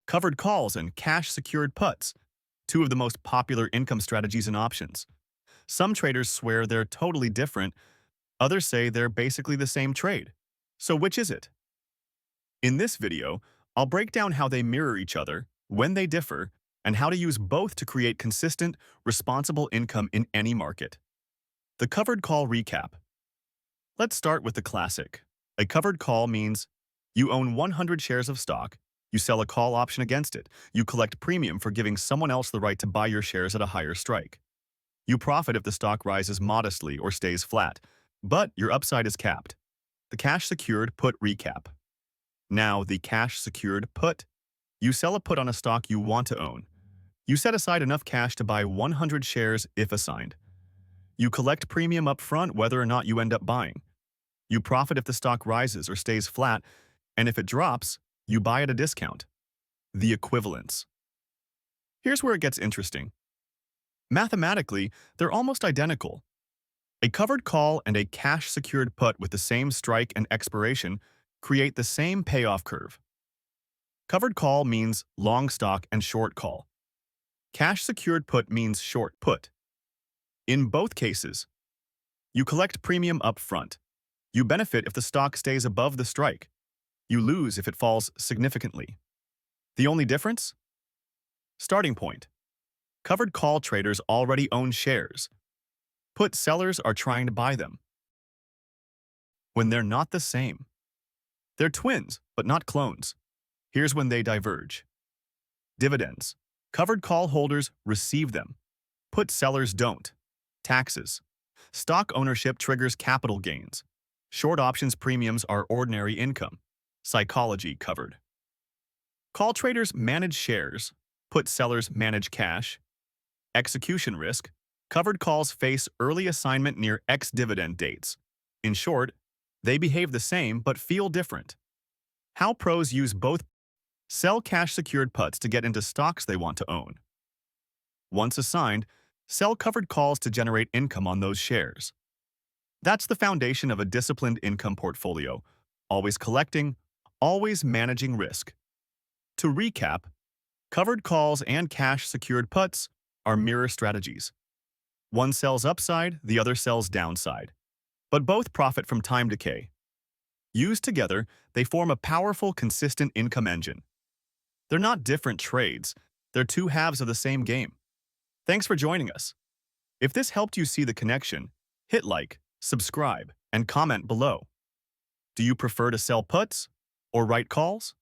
Covered calls and cash-secured puts, two of the most popular income strategies and options. Some traders swear they're totally different, others say they're basically the same trade. So which is it? In this video, I'll break down how they mirror each other, when they differ, and how to use both to create consistent, responsible income in any market. The covered call recap. Let's start with the classic. A covered call means you own 100 shares of stock, you sell a call option against it, you collect premium for giving someone else the right to buy your shares at a higher strike. You profit if the stock rises modestly or stays flat, but your upside is capped. The cash-secured put recap. Now, the cash-secured put. You sell a put on a stock you want to own. You set aside enough cash to buy 100 shares if assigned. You collect premium up front whether or not you end up buying. You profit if the stock rises or stays flat, and if it drops, you buy at a discount. The equivalence. Here's where it gets interesting. Mathematically, they're almost identical. A covered call and a cash-secured put with the same strike and expiration create the same payoff curve. Covered call means long stock and short call. Cash-secured put means short put. In both cases, you collect premium up front. You benefit if the stock stays above the strike. You lose if it falls significantly. The only difference? Starting point. Covered call traders already own shares. Put sellers are trying to buy them. When they're not the same. They're twins, but not clones. Here's when they diverge. Dividends. Covered call holders receive them. Put sellers don't. Taxes. Stock ownership triggers capital gains. Short options premiums are ordinary income. Psychology covered. Call traders manage shares. Put sellers manage cash. Execution risk. Covered calls face early assignment near ex-dividend dates. In short, they behave the same but feel different. How pros use both. Sell cash-secured puts to get into stocks they want to own. Once assigned, sell covered calls to generate income on those shares. That's the foundation of a disciplined income portfolio, always collecting, always managing risk. To recap, covered calls and cash-secured puts are mirror strategies. One sells upside, the other sells downside. But both profit from time decay. Used together, they form a powerful, consistent income engine. They're not different trades, they're two halves of the same game. Thanks for joining us. If this helped you see the connection, hit like, subscribe, and comment below. Do you prefer to sell puts or write calls?